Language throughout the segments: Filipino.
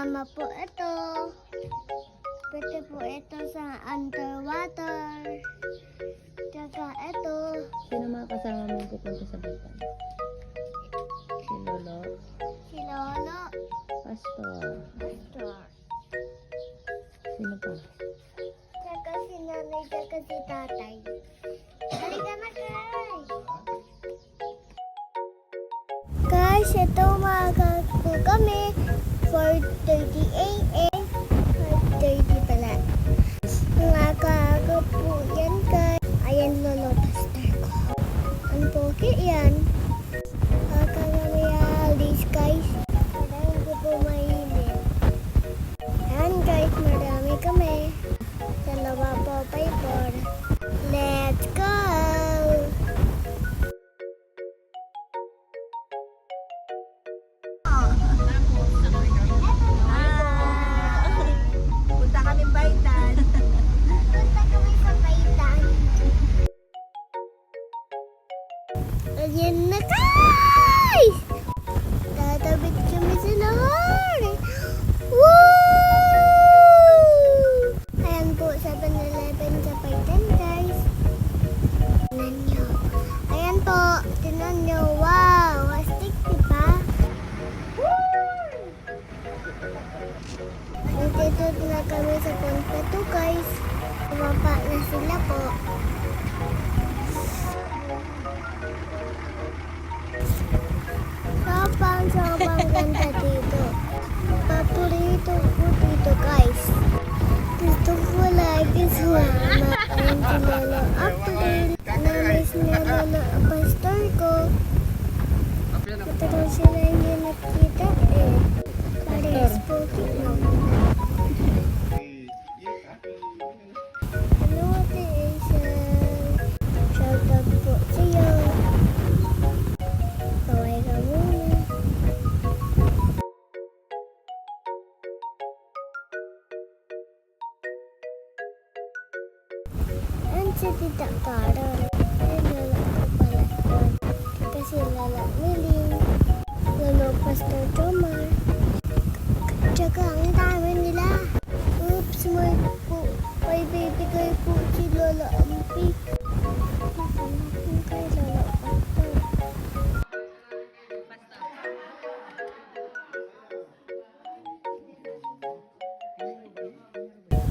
kasama po ito. Pwede po ito sa underwater. Tsaka ito. Sino mga kasama mo pupunta sa Batan? Si Lolo, Si Lolo. Pastor, Pastor. sino pa? Tsaka si nanay. Tsaka si tatay. Halika na guys. Guys, ito umaga po kami. 4:30 a.m. 5:30 pala. Umaga po yan guys. Ayan Lolo Pastor ko. Ang pogi yan. Umaga kami alis guys. Marami ko po mainit. Ayan guys, marami kami. Dalawa po, 5-4. Let's go! Punta kami Baitan. Punta kami sa Baitan. Ayan na guys! Tatawid kami sa lahar. Woo! Ayan po, 7-Eleven sa Baitan guys. Tingnan nyo. Ayan po, tingnan nyo. Wow! Astig diba? Nandito na kami sa Ponpeto guys. Bumaba na sila po. Sobrang ganda dito. Paborito ko dito guys. Gusto ko lagi sumama. Ayan si Lolo April. Namiss niya Lolo Pastor ko. Pero sila hindi nakita eh. Parehas pogi mo. Hello Ate Asian. Shoutout po sa'yo. Kaway ka muna. Ayan si Tita Carol. Ayan Lolo ko pala yun. Kasi Lala Miling. Lolo Pastor Jomar. Tsaka ang dami nila. Oops, may bibigay po si Lola Ampi. Kay Lola Pastor.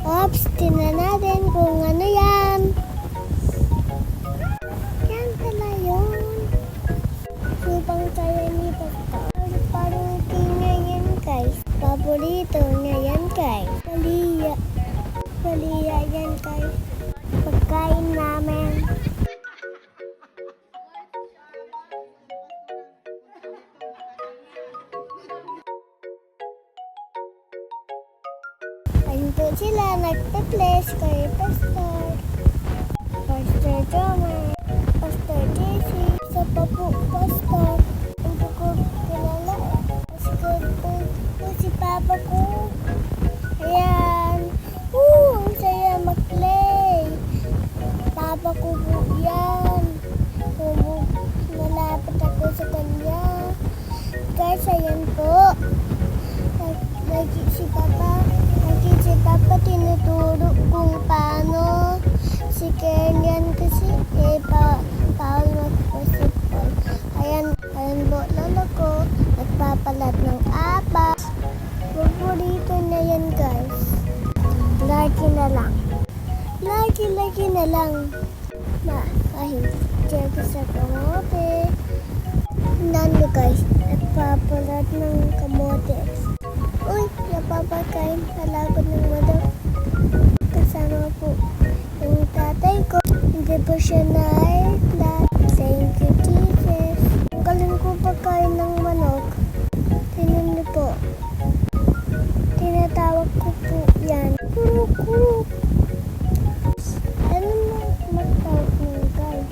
Oops, tingnan natin kung ano yan. Yan pala yun. Supang saya ni Pastor. Parukin niya yan guys. Paborito niya yan guys. Baliya yan guys. Pagkain namin. Ayun po sila nagpe-bless kay Pastor. Pastor Jomer. Pastor JC. Sa po Pastor. Hindi ko kilala. Pastor po si Papa ko. Ayan. Ang saya mag-play. Papa ko po yan. Malapit ako sa kanya. Guys, ayan po. Lagi si Papa tinuturo kung paano si Kenyan kasi bawal mag-basketball. Ayan po lolo ko. Nagpapalat ng apa. Paborito na yan guys. Lagi na lang. Lagi na lang. Kahit check sa kamote. Nano guys, nagpapalat ng kamote. Uy, napapakain halagod ng manok. Kasama po yung tatay ko. Hindi po siya na-airplat. Thank you, Jesus. Ang galing ko pagkain ng manok. Tingnan niyo po. Tinatawag ko po yan. Kuruk. Ano mo magtawag mo guys?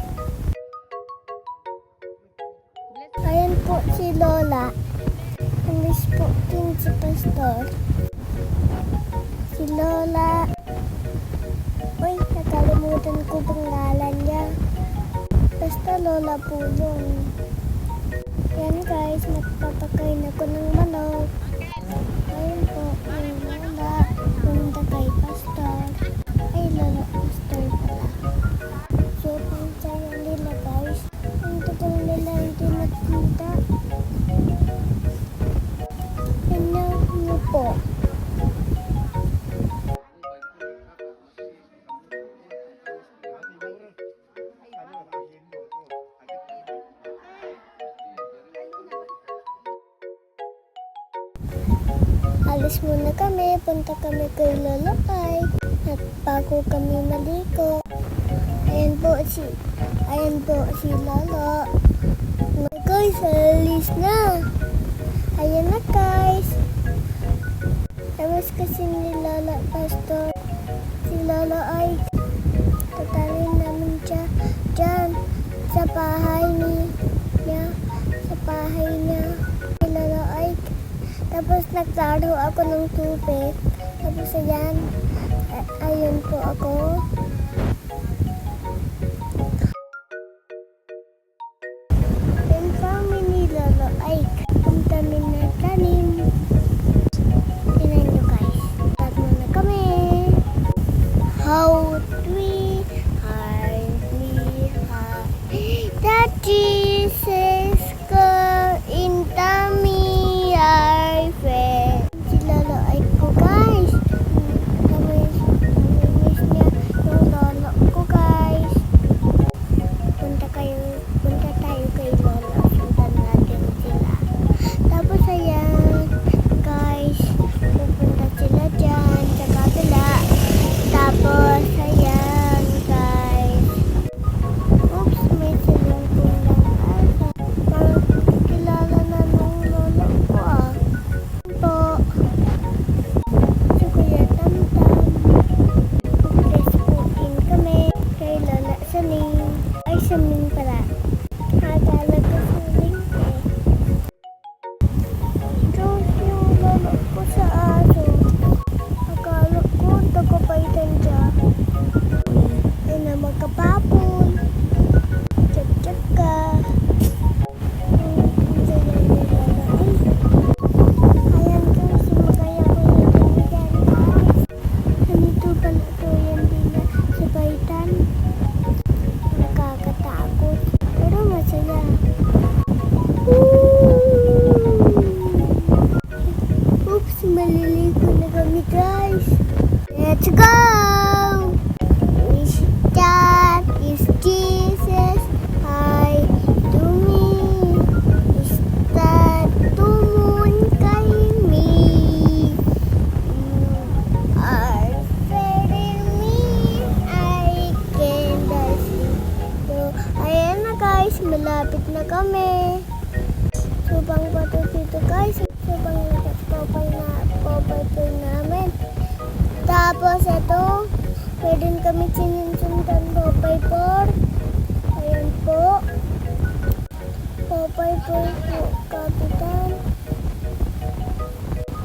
Ayan po si Lola. Miss po din si Pastor. Si Lola. Uy, nakalimutan ko pangalan niya. Basta Lola po yun. Yan guys, magpapakain ako ng manok. Ayun po. Alis muna kami, punta kami kay Lolo Ay. At bago kami maliko, ayan po si Lolo. Guys, alis na. Ayan na guys. Tapos kasi ni Lolo Pastor, si Lolo Ay, tatalin namin siya dyan sa bahay niya. Sa bahay niya. Si Lolo Ay. Tapos naglaro ako ng tubig. Tapos ayan, ayun po ako. Yung kami ni Lolo ay ang dami na tanim. Tingnan nyo guys. Start muna kami. How we hardly have that Jesus go in tummy our friend. Si Lolo ay ko guys. Namiss niya yung lolo ko guys. Punta tayo kay Lolo. Sundan natin sila. Tapos ayan guys, pupunta sila dyan sa kabila. Tapos ayan guys. Oops, may silungkong lang asa. Parang kilala na nung lolo ko ah. Po. Si Kuya Tamtam. Mag-rescuein kami kay Lola Saning. Ay, Saning pala. Akala ko Saning eh. Diyos yung lolo ko sa aso. Akala ko tagapaitan siya. Ay na magkapapon. Tsak-tsak ka. Ayan guys, magaya ko yung dyan guys. Nandito pala ko yan din na sa baitan. Nakakatakot. Pero masaya. Oops, maliligo na kami guys. Let's go! Wish that is Jesus. Hi to me. Is that tumun kay me? You are failing me. I can't see. So, ayan na guys. Malapit na kami. Subang bato dito guys. Subang popay po namin. Tapos ito, pwede kami sinundan popay por. Ayan po. Popay po kapitan.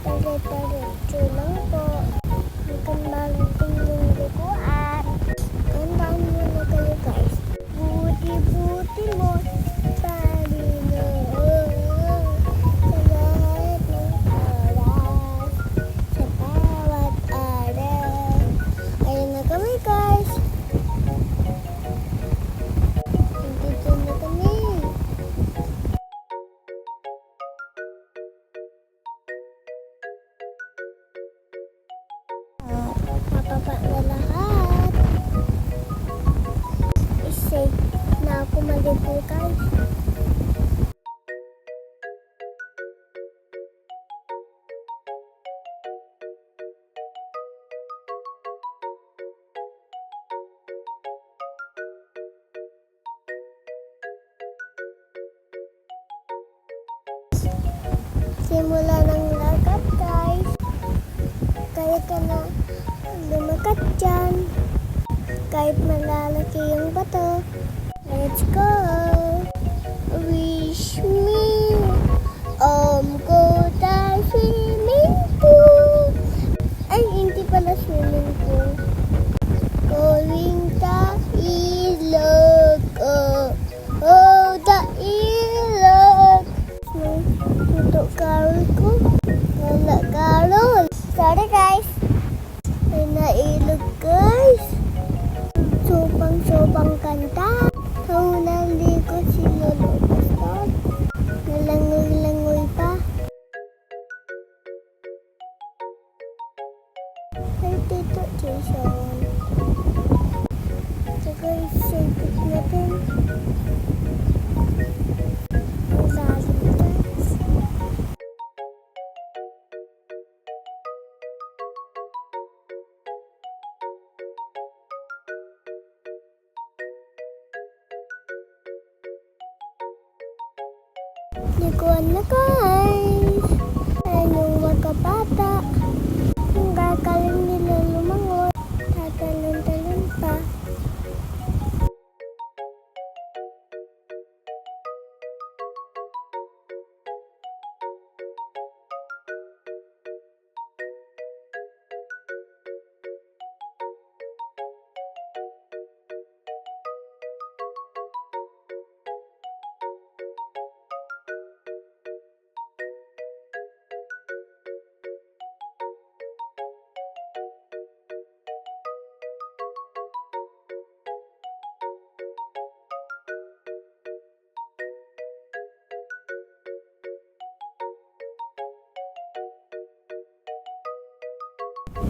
Tare-taretso lang po. Hanggang malating yung lukuan. Tandaan mo na kayo guys. Buti-buti mo. Tali mo. Sa lahat ng oras. Sa bawat araw. Ayan na kami guys. Nandito na kami. Mapapa na lahat. Is-safe na ako maligo guys. Simula ng lagat guys. Kaya ka na lumakat dyan. Kahit malalaki yung bato. Let's go! Wish me go tayo swimming pool. Ay, hindi pala swimming pool. Going ta ilog. Oh, the ilog. Tutok karol ko. Wala karol. Sorry guys. Ay nailog guys. Sobang kanta. Naligo si Lolo Pastor. Liguan na guys! Ayan yung mga bata. Ang gagaling nila lumangoy. Tatalon-talon pa.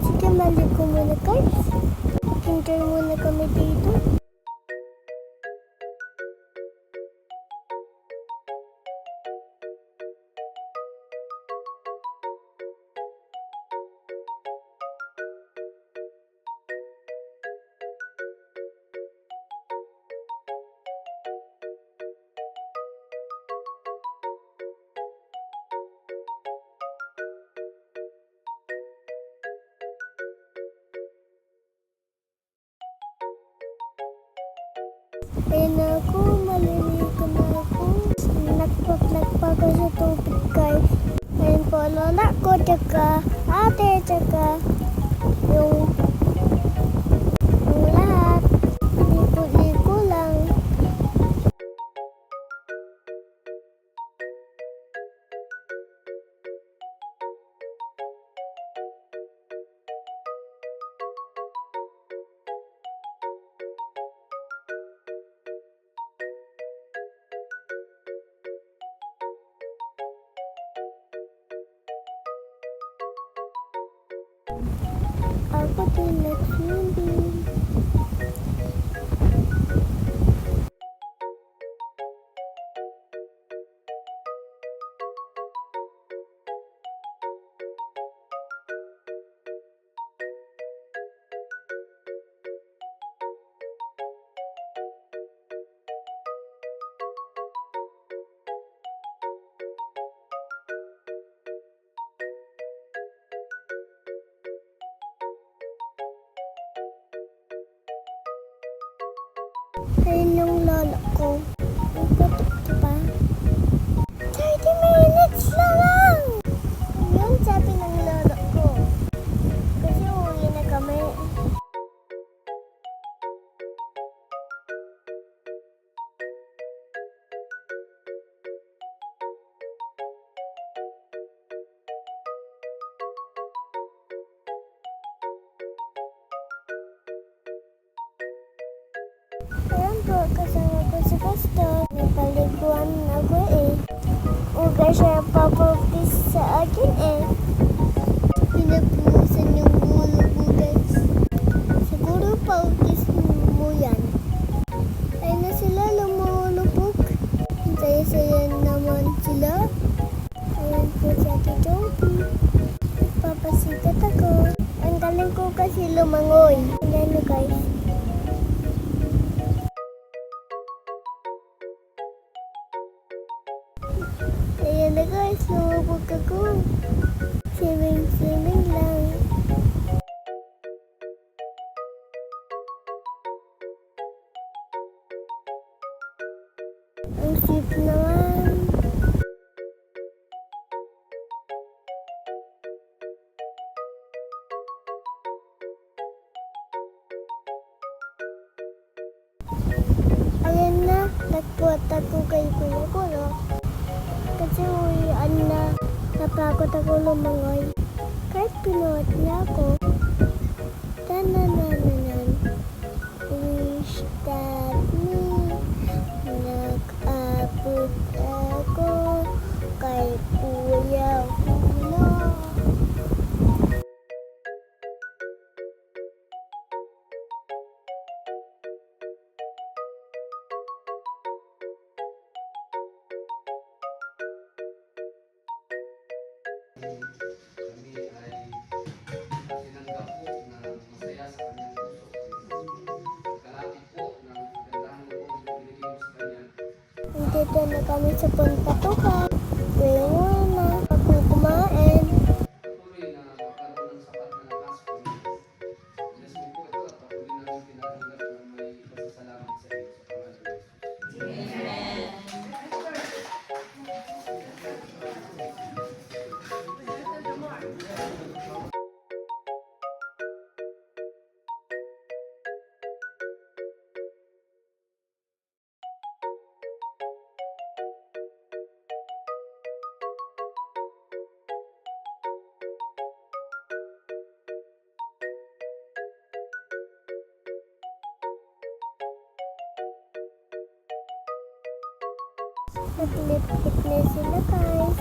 Sige, maligo muna guys. Hintay muna kami dito. Ayun na ako, maliligo na ako. Nagpak ako sa tubig guys. Ayun po, lola ko, tsaka ate, tsaka yung lahat. Ligo-ligo lang. Ako din nag-swimming. Ayun yung lola ko. Nagpatok pa. 30 minutes na lang! Yun sabi ng lola ko. Kasi uwi na kami. Ayan po, kasama ko si Pastor. Napaliguan ako eh. Uga siya papapis sa akin eh. Pinapusan yung ulo ko guys. Siguro paupis mo yan. Ay na sila lumulubog. Saya-saya naman sila. Ayan po si Ate Joby. Papasikat ako. Ang galing ko kasi lumangoy. Ayan guys. Ayan na guys, lumubog ako. Swimming lang. Ang sip naman. Ayan na, nagpuat ako kay Kuya Kulo. Kasi uwian na, napagod ako lumangoy. Kahit pinuhat niya ako. Tananananan. Wish that me. Nag-abot ako kay Kuya Kulo. Kami ay sinanggap po na masaya sa kanyang puso. Kalapit po ng kagandahan loob ng Pilipinas sa kanya. Hindi Nandito na kami sa Punta-Tukan. Pwede muna ako kumain. Patuloy na magkaroon ng sapat na lakas po. Bless mo po ito at patuloy namin tinatanggap na may pasasalamat sa iyo sa pangalan ni Jesus. Naglipit na sila guys.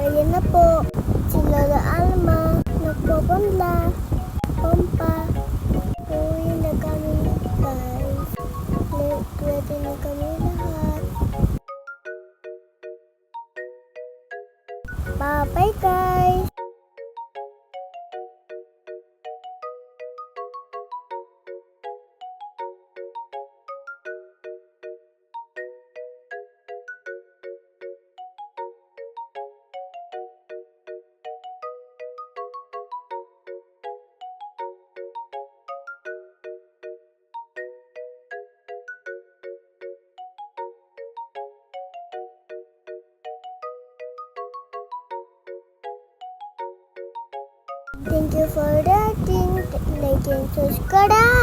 Ayan na po. Sila na Alma. Nagpupunla. Pompa. Uwi na kami guys. Pwede na kami lahat. Bye-bye guys. Thank you for watching. Like and subscribe.